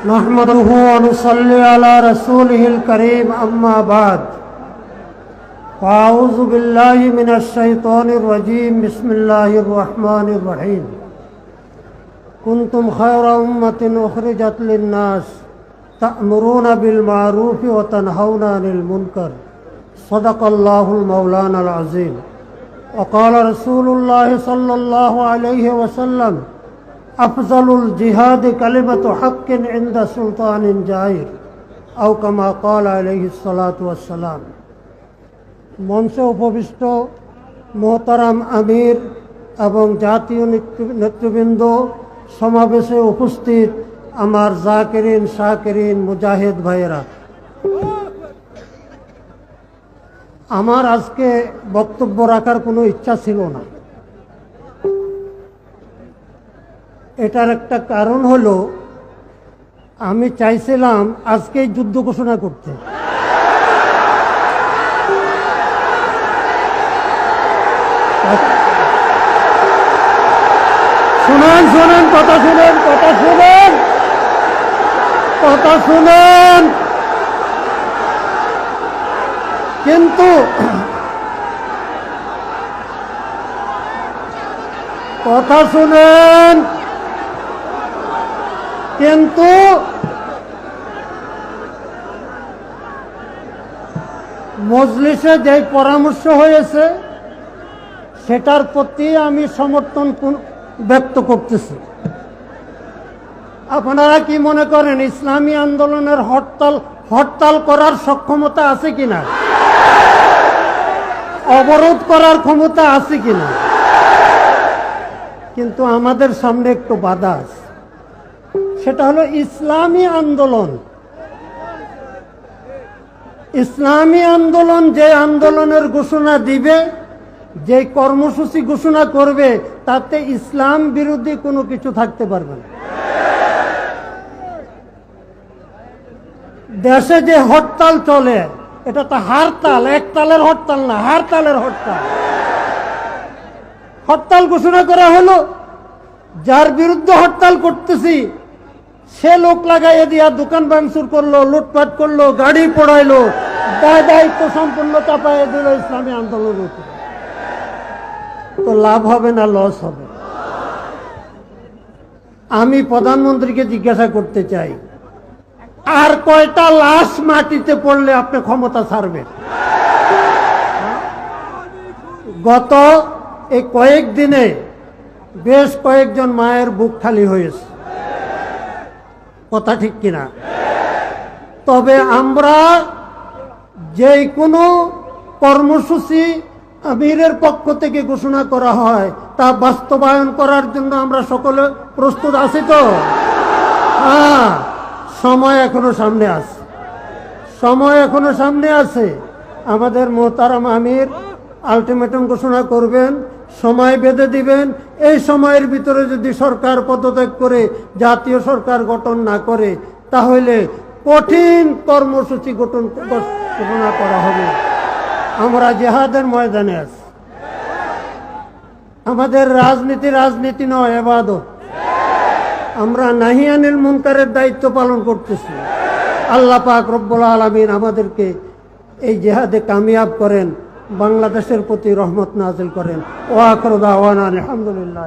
नहमदुहु व नुसल्ली अला रसूलिहिल करीम अम्मा बाद फ़अऊज़ु बिल्लाहि मिनश शैतानिर रजीम बिस्मिल्लाहिर रहमानिर रहीम कुन्तुम खैरा उम्मतिन उखरिजत लिन्नास तअमुरूना बिल मारूफ़ि व तनहौना अनिल मुनकर सदक़ल्लाहुल मौलानाल अज़ीम व क़ाल रसूलुल्लाहि सल्लल्लाहु अलैहि वसल्लम अफ़ज़लुल जिहाद कलिमतु हक़्क़िन इंदा सुल्तानिन जाइर औ कमा क़ाल अलैहिस्सलातु वस्सलाम। मंचे उपविष्ट मोहताराम आमिर एवं जातीय नेतृबृंद समावेशे उपस्थित आमार जाकिरिन शाकिरिन मुजाहिद भाइरा, आमार आज के बक्तव्य राखार कोनो इच्छा छिलो ना। एटार एकटा कारण हलो आमी चाइছিলাম आजके युद्ध घोषणा करते, শুনেন শুনেন কথা শুনেন কথা শুনেন কথা শুনেন কিন্তু কথা শুনেন কিন্তু মজলিসে যে পরামর্শ হয়েছে সেটার প্রতি আমি সমর্থন ব্যক্ত করতেছি। আপনারা কি মনে করেন ইসলামী আন্দোলনের হরতাল করার সক্ষমতা আছে কিনা, অবরোধ করার ক্ষমতা আছে কিনা? কিন্তু আমাদের সামনে একটু বাধা আছে, সেটা হলো ইসলামী আন্দোলন। ইসলামী আন্দোলন যে আন্দোলনের ঘোষণা দিবে, যে কর্মসূচি ঘোষণা করবে, তাতে ইসলাম বিরোধী কোনো কিছু থাকতে পারবে না। দেশে যে হরতাল চলে এটা তো হারতাল, একতালের হরতাল না, হারতালের হরতাল। হরতাল ঘোষণা করা হলো, যার বিরুদ্ধে হরতাল করতেছি সে লোক লাগাইয়া দিয়া দোকান ভাঙচুর করলো, লুটপাট করলো, গাড়ি পোড়াইলো, দায়িত্ব সম্পূর্ণ চাপাইয়া দিল ইসলামী আন্দোলনের উপর। তো লাভ হবে না লস হবে? আমি প্রধানমন্ত্রীকে জিজ্ঞাসা করতে চাই, আর কয়টা লাশ মাটিতে পড়লে আপনি ক্ষমতা ছাড়বেন? গত এই কয়েকদিনে বেশ কয়েকজন মায়ের বুক খালি হয়েছে, কথা ঠিক কিনা? তবে আমরা যে কোনো কর্মসূচি আমিরের পক্ষ থেকে ঘোষণা করা হয় তা বাস্তবায়ন করার জন্য আমরা সকলে প্রস্তুত আছি তো? হ্যাঁ, সময় এখনো সামনে আছে, সময় এখনো সামনে আছে। আমাদের মোহতারাম আমির আলটিমেটাম ঘোষণা করবেন, সময় বেঁধে দিবেন। এই সময়ের ভিতরে যদি সরকার পদত্যাগ করে জাতীয় সরকার গঠন না করে তাহলে কঠিন কর্মসূচি ঘোষণা করা হবে। আমরা জিহাদের ময়দানে আছি। আমাদের রাজনীতি নয়, ইবাদত। আমরা নাহি আনিল মুনকারের দায়িত্ব পালন করতেছি। আল্লাহ পাক রব্বুল আলামিন আমাদেরকে এই জিহাদে কামিয়াব করেন, বাংলাদেশের প্রতি রহমত নাজিল করেন। ওয়া আখিরু দাওয়ানা আলহামদুলিল্লাহ।